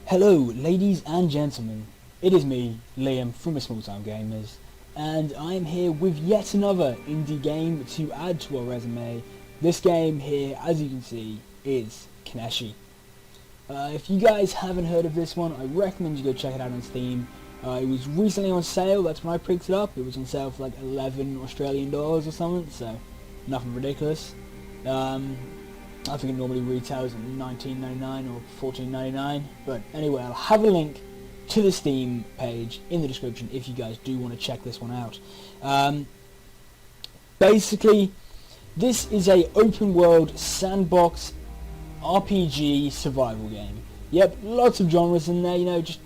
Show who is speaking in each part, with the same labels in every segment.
Speaker 1: Hello, ladies and gentlemen. It is me, Liam from a Small Time Gamers, and I am here with yet another indie game to add to our resume. This game here, as you can see, is Kenshi. If you guys haven't heard of this one, I recommend you go check it out on Steam. It was recently on sale, that's when I picked it up. It was on sale for like 11 Australian dollars or something, so nothing ridiculous. I think it normally retails at $19.99 or $14.99, but anyway, I'll have a link to the Steam page in the description if you guys do want to check this one out. Basically, this is a open world sandbox RPG survival game. Yep, lots of genres in there, you know, just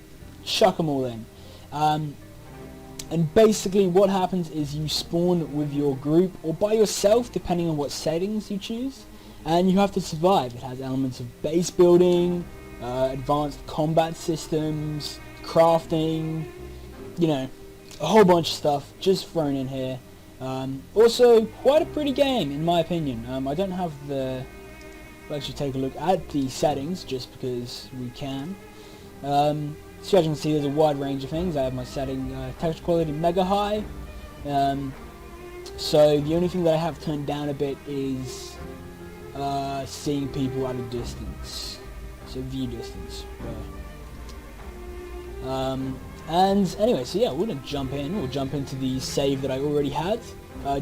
Speaker 1: chuck them all in. And basically what happens is you spawn with your group or by yourself, depending on what settings you choose, and you have to survive. It has elements of base building, advanced combat systems, crafting, you know, a whole bunch of stuff just thrown in here. Also, quite a pretty game in my opinion. I don't have the... Let's actually take a look at the settings just because we can. So as you can see, there's a wide range of things. I have my setting texture quality mega high. So the only thing that I have turned down a bit is seeing people at a distance, so view distance. And anyway, so yeah, we're gonna jump in. We'll jump into the save that I already had,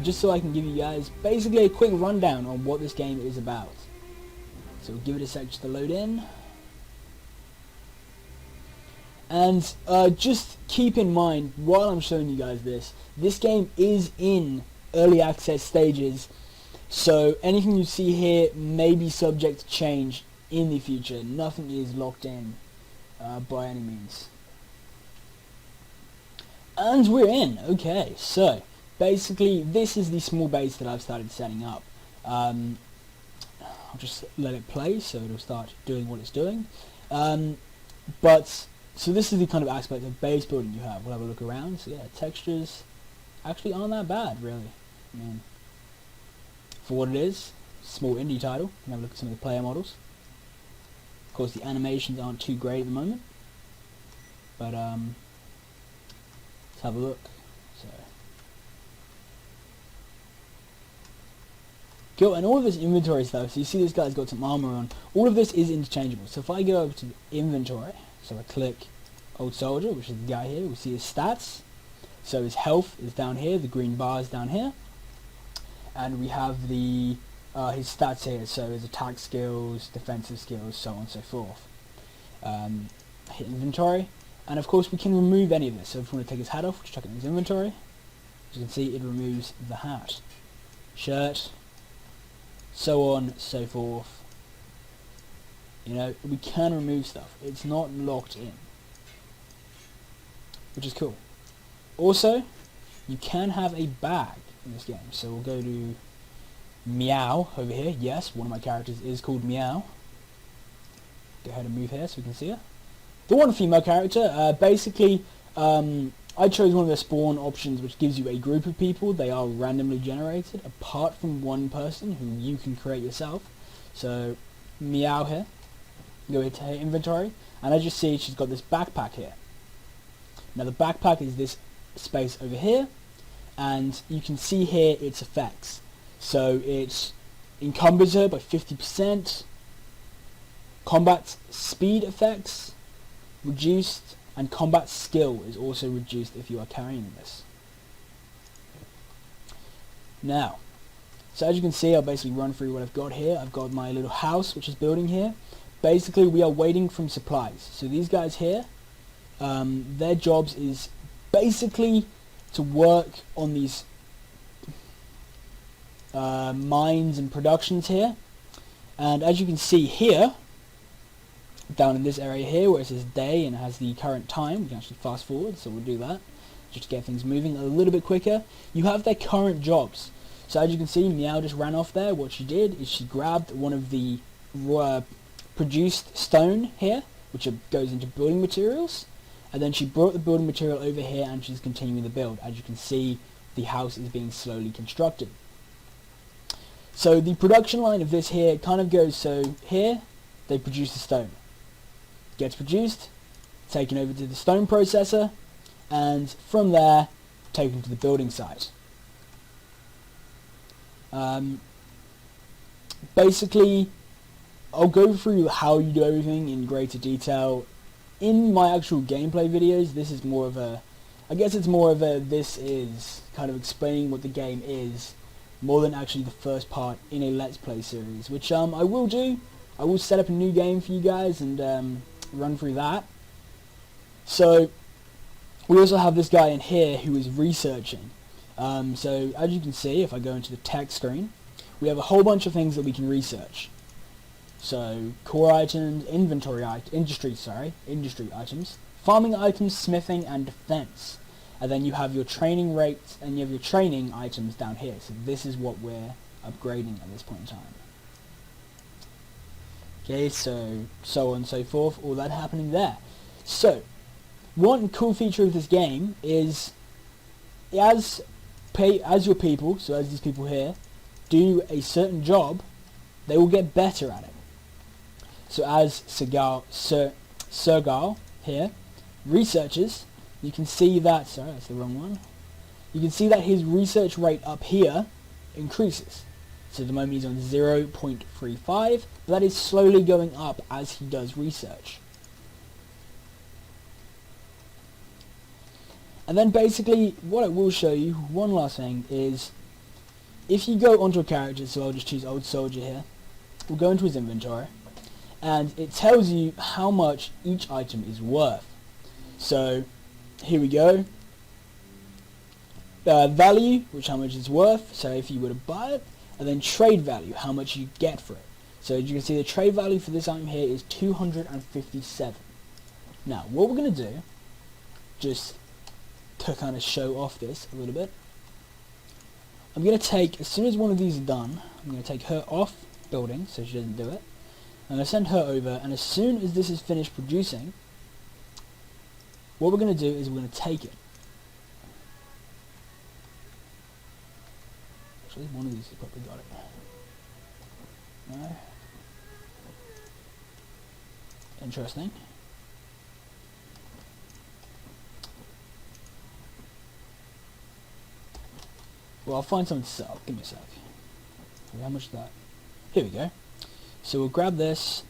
Speaker 1: just so I can give you guys basically a quick rundown on what this game is about. So we'll give it a sec just to load in. And just keep in mind while I'm showing you guys this game is in early access stages. So anything you see here may be subject to change in the future. Nothing is locked in by any means. And we're in. Okay, so basically this is the small base that I've started setting up. I'll just let it play so it'll start doing what it's doing. So this is the kind of aspect of base building you have. We'll have a look around. So yeah, textures actually aren't that bad really. I mean, for what it is, small indie title. You can have a look at some of the player models. Of course, the animations aren't too great at the moment, but let's have a look. So, cool. And all of this inventory stuff. So you see, this guy's got some armor on. All of this is interchangeable. So if I go over to inventory, so I click Old Soldier, which is the guy here, we see his stats. So his health is down here. The green bar is down here. And we have the his stats here, so his attack skills, defensive skills, so on and so forth. Hit inventory, and of course we can remove any of this. So if we want to take his hat off, just check in his inventory. As you can see, it removes the hat, shirt, so on, so forth. You know, we can remove stuff. It's not locked in, which is cool. Also, you can have a bag in this game. So we'll go to Meow over here. Yes, one of my characters is called Meow. Go ahead and move here so we can see her. The one female character, basically, I chose one of the spawn options which gives you a group of people. They are randomly generated apart from one person who you can create yourself. So Meow here. Go into her inventory, and as you see, she's got this backpack here. Now the backpack is this space over here, and you can see here its effects. So it encumbers her by 50%, combat speed effects reduced, and combat skill is also reduced if you are carrying this. Now, so as you can see, I'll basically run through what I've got here. I've got my little house which is building here. Basically we are waiting from supplies. So these guys here, their jobs is basically to work on these mines and productions here. And as you can see here, down in this area here where it says day and it has the current time, we can actually fast forward, so we'll do that just to get things moving a little bit quicker. You have their current jobs. So as you can see, Meow just ran off there. What she did is she grabbed one of the produced stone here, which goes into building materials, and then she brought the building material over here and she's continuing the build. As you can see, the house is being slowly constructed. So the production line of this here kind of goes, so here they produce the stone. gets produced, taken over to the stone processor, and from there taken to the building site. Basically, I'll go through how you do everything in greater detail in my actual gameplay videos. This is more of a, I guess it's more of a, this is kind of explaining what the game is, more than actually the first part in a Let's Play series, which I will do. I will set up a new game for you guys and run through that. So, we also have this guy in here who is researching. So, as you can see, if I go into the text screen, we have a whole bunch of things that we can research. So, core items, industry items, farming items, smithing, and defense. And then you have your training rates and you have your training items down here. So this is what we're upgrading at this point in time. Okay, so on and so forth, all that happening there. So, one cool feature of this game is as your people, so as these people here, do a certain job, they will get better at it. So as Sergal here researches, you can see that, sorry, that's the wrong one. You can see that his research rate up here increases. So at the moment he's on 0.35, but that is slowly going up as he does research. And then basically, what I will show you, one last thing, is if you go onto a character, so I'll just choose Old Soldier here, we'll go into his inventory, and it tells you how much each item is worth. So, here we go. Value, which how much it's worth, so if you were to buy it, and then trade value, how much you get for it. So as you can see, the trade value for this item here is 257. Now, what we're going to do, just to kind of show off this a little bit, I'm going to take, as soon as one of these is done, I'm going to take her off building, so she doesn't do it. I'm going to send her over, and as soon as this is finished producing, what we're going to do is we're going to take it. Actually, one of these has probably got it. No. Interesting. Well, I'll find something to sell. Give me a sec. How much is that? Here we go. So we'll grab this.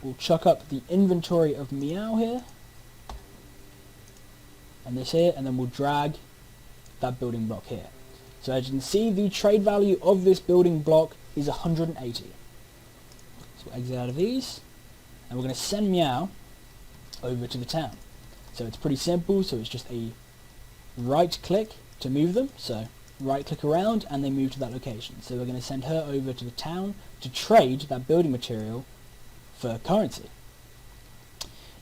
Speaker 1: We'll chuck up the inventory of Meow here. And this here. And then we'll drag that building block here. So as you can see, the trade value of this building block is 180. So we'll exit out of these. And we're going to send Meow over to the town. So it's pretty simple. So it's just a right click to move them. So right click around and they move to that location. So we're going to send her over to the town to trade that building material for currency.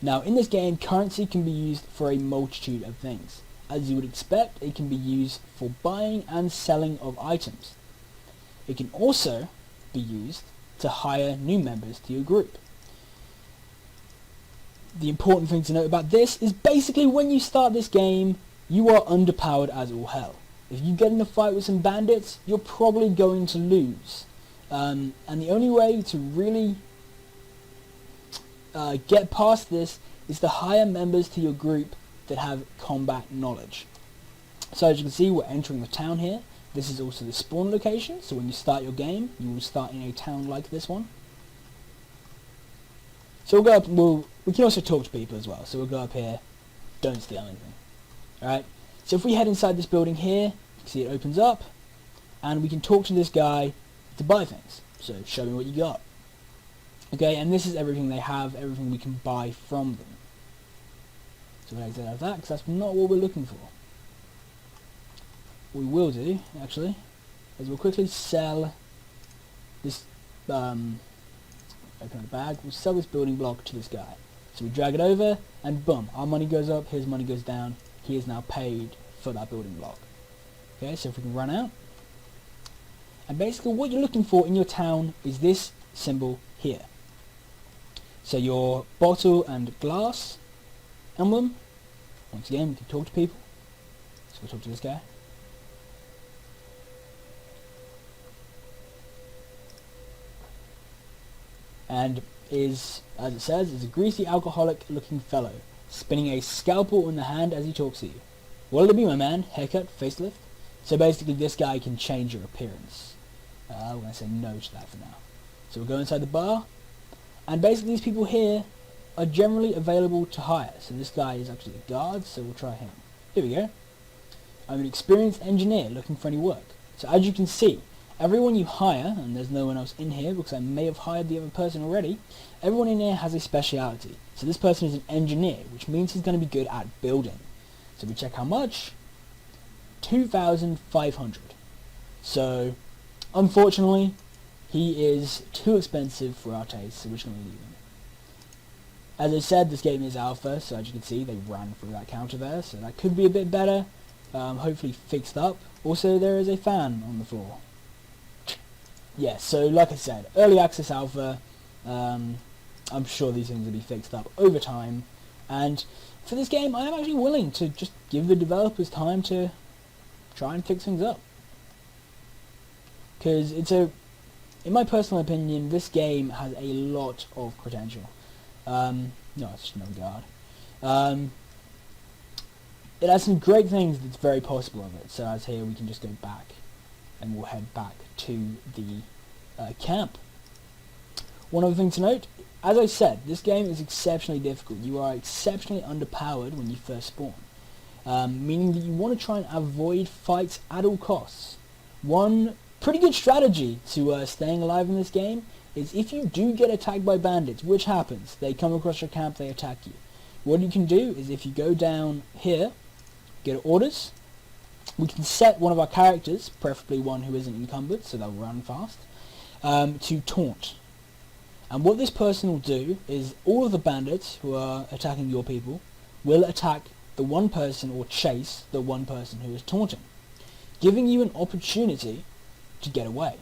Speaker 1: Now in this game, currency can be used for a multitude of things. As you would expect, it can be used for buying and selling of items. It can also be used to hire new members to your group. The important thing to note about this is basically when you start this game, you are underpowered as all hell. If you get in a fight with some bandits, you're probably going to lose. And the only way to really get past this is to hire members to your group that have combat knowledge. So as you can see, we're entering the town here. This is also the spawn location, so when you start your game, you will start in a town like this one. So we'll go up, we can also talk to people as well, so we'll go up here, don't steal anything. Alright, so if we head inside this building here, you can see it opens up, and we can talk to this guy to buy things. So show me what you got. Okay, and this is everything they have, everything we can buy from them. So we'll exit out of that, because that's not what we're looking for. What we will do, actually, is we'll quickly sell this, open the bag, we'll sell this building block to this guy. So we drag it over, and boom, our money goes up, his money goes down, he is now paid for that building block. Okay, so if we can run out, and basically what you're looking for in your town is this symbol here. So your bottle and glass emblem, once again we can talk to people, so we'll talk to this guy. and is, as it says, is a greasy alcoholic-looking fellow, spinning a scalpel in the hand as he talks to you. What'll it be, my man? Haircut? Facelift? So basically, this guy can change your appearance. We're going to say no to that for now. So we'll go inside the bar, and basically these people here are generally available to hire. So this guy is actually a guard, so we'll try him. Here we go. I'm an experienced engineer looking for any work. So as you can see, everyone you hire, and there's no one else in here because I may have hired the other person already, everyone in here has a speciality. So this person is an engineer, which means he's going to be good at building. So we check how much. 2,500. So unfortunately, he is too expensive for our taste, so we're just going to leave him. As I said, this game is alpha, so as you can see, they ran through that counter there, so that could be a bit better. Hopefully fixed up. Also, there is a fan on the floor. Yeah, so like I said, early access alpha, I'm sure these things will be fixed up over time. And for this game, I am actually willing to just give the developers time to try and fix things up. Because in my personal opinion, this game has a lot of potential. No, it's just another guard. It has some great things that's very possible of it. So as here, we can just go back, and we'll head back to the camp. One other thing to note, as I said, this game is exceptionally difficult. You are exceptionally underpowered when you first spawn, meaning that you want to try and avoid fights at all costs. One pretty good strategy to staying alive in this game is if you do get attacked by bandits, which happens, they come across your camp, they attack you. What you can do is if you go down here, go to orders, we can set one of our characters, preferably one who isn't encumbered, so they'll run fast, to taunt. And what this person will do is all of the bandits who are attacking your people will attack the one person or chase the one person who is taunting, giving you an opportunity to get away.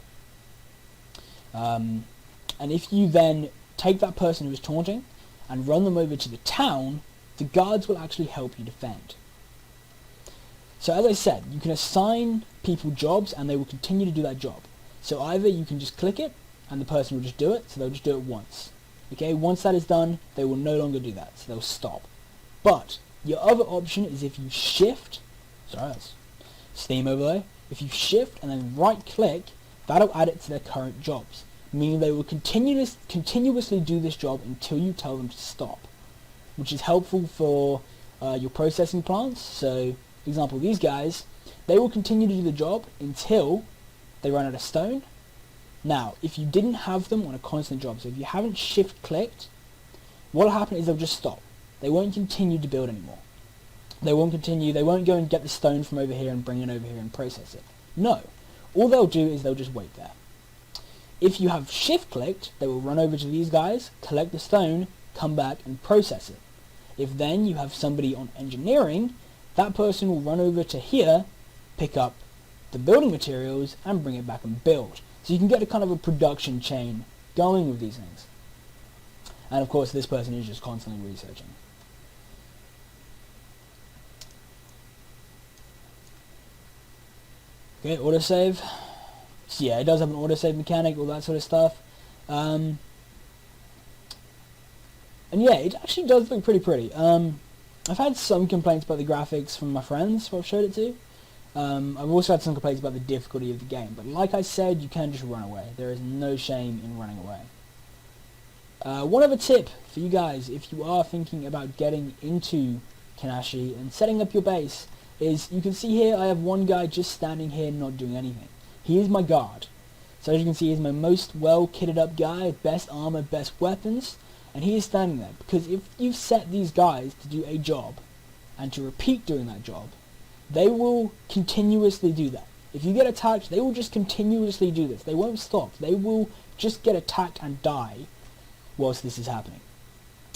Speaker 1: And if you then take that person who is taunting and run them over to the town, the guards will actually help you defend. So as I said, you can assign people jobs and they will continue to do that job. So either you can just click it and the person will just do it, so they'll just do it once. Okay, once that is done, they will no longer do that, so they'll stop. But your other option is if you shift, sorry, that's Steam overlay, if you shift and then right click, that'll add it to their current jobs, meaning they will continuously do this job until you tell them to stop, which is helpful for your processing plants. So, for example, these guys, they will continue to do the job until they run out of stone. Now, if you didn't have them on a constant job, so if you haven't shift clicked, what will happen is they'll just stop. They won't continue to build anymore. They won't go and get the stone from over here and bring it over here and process it. No. All they'll do is they'll just wait there. If you have shift clicked, they will run over to these guys, collect the stone, come back and process it. If then you have somebody on engineering, that person will run over to here, pick up the building materials and bring it back and build. So you can get a kind of a production chain going with these things. And of course this person is just constantly researching. Okay, autosave. So yeah, it does have an autosave mechanic, all that sort of stuff. And yeah, it actually does look pretty. I've had some complaints about the graphics from my friends who I've showed it to. I've also had some complaints about the difficulty of the game, but like I said, you can just run away. There is no shame in running away. One other tip for you guys, if you are thinking about getting into Kenshi and setting up your base, is you can see here I have one guy just standing here not doing anything. He is my guard. So as you can see, he's my most well kitted up guy, best armor, best weapons, and he is standing there. Because if you set these guys to do a job, and to repeat doing that job, they will continuously do that. If you get attacked, they will just continuously do this. They won't stop. They will just get attacked and die whilst this is happening.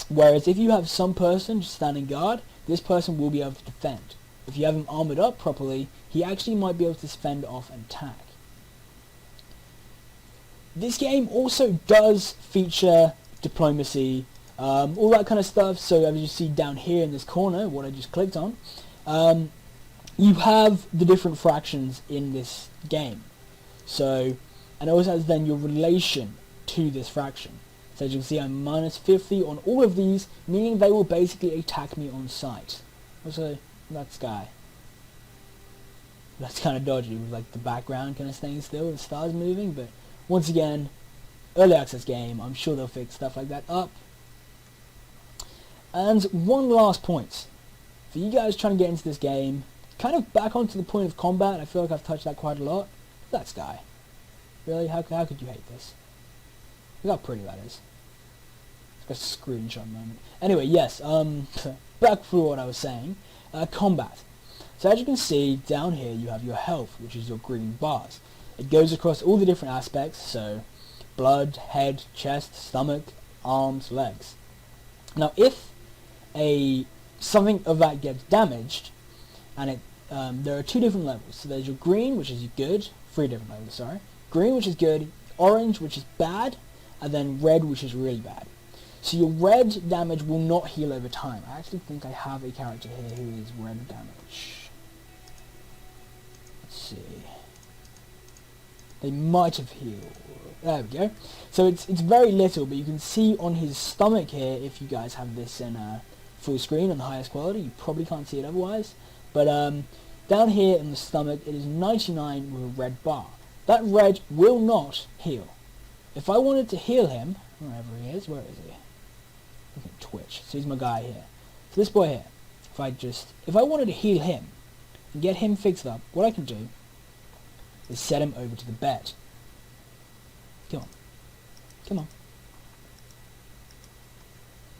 Speaker 1: Whereas if you have some person just standing guard, this person will be able to defend. If you have him armored up properly, he actually might be able to fend off an attack. This game also does feature diplomacy, all that kind of stuff. So as you see down here in this corner, what I just clicked on, you have the different fractions in this game. So, and it also has then your relation to this fraction. So as you can see, I'm -50 on all of these, meaning they will basically attack me on sight. Also, that sky. That's kind of dodgy, with like the background kind of staying still, the stars moving, but once again, early access game, I'm sure they'll fix stuff like that up. And one last point, for you guys trying to get into this game, kind of back onto the point of combat, I feel like I've touched that quite a lot. That sky. Really? How could you hate this? Look how pretty that is. It's like a screenshot moment. Anyway, yes, back for what I was saying. Combat. So as you can see, down here you have your health, which is your green bars. It goes across all the different aspects, so blood, head, chest, stomach, arms, legs. Now if something of that gets damaged, and there are two different levels. So there's your green, which is good, three different levels, sorry. Green, which is good, orange, which is bad, and then red, which is really bad. So your red damage will not heal over time. I actually think I have a character here who is red damage. Let's see. They might have healed. There we go. So it's very little, but you can see on his stomach here, if you guys have this in full screen on the highest quality, you probably can't see it otherwise. But down here in the stomach, it is 99 with a red bar. That red will not heal. If I wanted to heal him, wherever he is, where is he? Look at Twitch. So he's my guy here. So this boy here, if I wanted to heal him and get him fixed up, what I can do is set him over to the bed. Come on. Come on.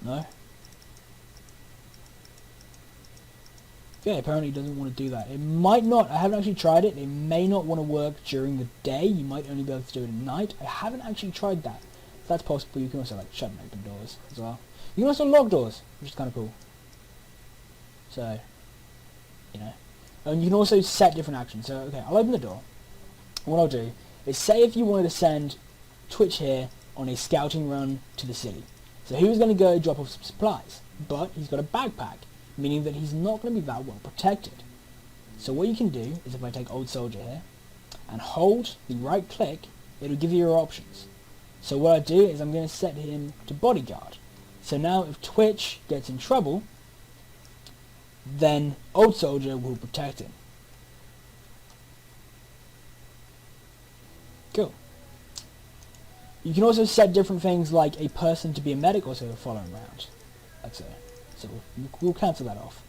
Speaker 1: No? Okay, apparently he doesn't want to do that. It might not, I haven't actually tried it. It may not want to work during the day. You might only be able to do it at night. I haven't actually tried that. If that's possible, you can also like shut and open doors as well. You can also lock doors, which is kind of cool. So, you know. And you can also set different actions. So, okay, I'll open the door. And what I'll do is say if you wanted to send Twitch here on a scouting run to the city. So he was going to go drop off some supplies, but he's got a backpack, meaning that he's not going to be that well protected. So what you can do is if I take Old Soldier here and hold the right click, it'll give you your options. So what I do is I'm going to set him to bodyguard. So now if Twitch gets in trouble, then Old Soldier will protect him. Cool. You can also set different things like a person to be a medic, also follow him around. That's it. So we'll cancel that off.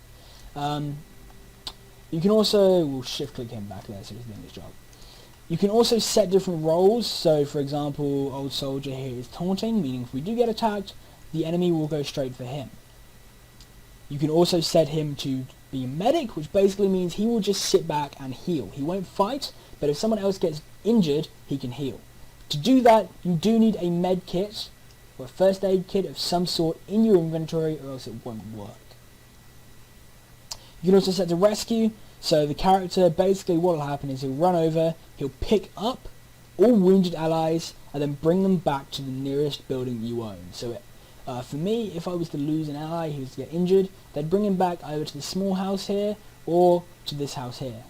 Speaker 1: You can also, we'll shift click him back there so he's doing his job. You can also set different roles. So for example, Old Soldier here is taunting, meaning if we do get attacked, the enemy will go straight for him. You can also set him to be a medic, which basically means he will just sit back and heal. He won't fight, but if someone else gets injured, he can heal. To do that, you do need a med kit or a first aid kit of some sort in your inventory, or else it won't work. You can also set to rescue, so the character, basically what will happen is he'll run over, he'll pick up all wounded allies, and then bring them back to the nearest building you own. So for me, if I was to lose an ally who was to get injured, they'd bring him back either to the small house here, or to this house here.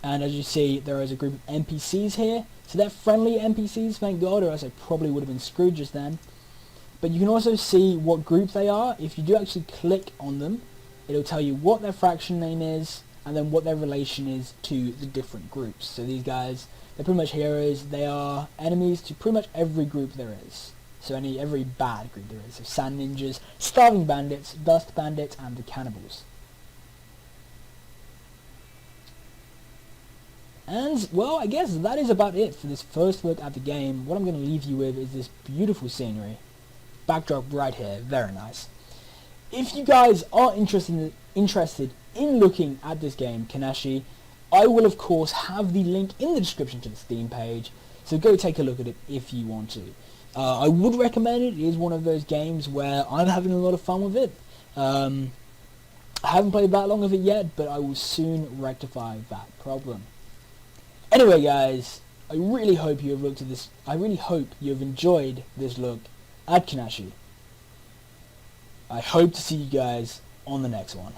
Speaker 1: And as you see, there is a group of NPCs here. So they're friendly NPCs, thank God, or else I probably would have been screwed just then. But you can also see what group they are. If you do actually click on them, it'll tell you what their faction name is, and then what their relation is to the different groups. So these guys, they're pretty much heroes. They are enemies to pretty much every group there is. So every bad group there is. So Sand Ninjas, Starving Bandits, Dust Bandits, and the Cannibals. And, well, I guess that is about it for this first look at the game. What I'm going to leave you with is this beautiful scenery. Backdrop right here, very nice. If you guys are interested in looking at this game, Kenshi, I will of course have the link in the description to the Steam page, so go take a look at it if you want to. I would recommend it. It is one of those games where I'm having a lot of fun with it. I haven't played that long of it yet, but I will soon rectify that problem. Anyway guys, I really hope you have looked at this. I really hope you have enjoyed this look at Kenshi. I hope to see you guys on the next one.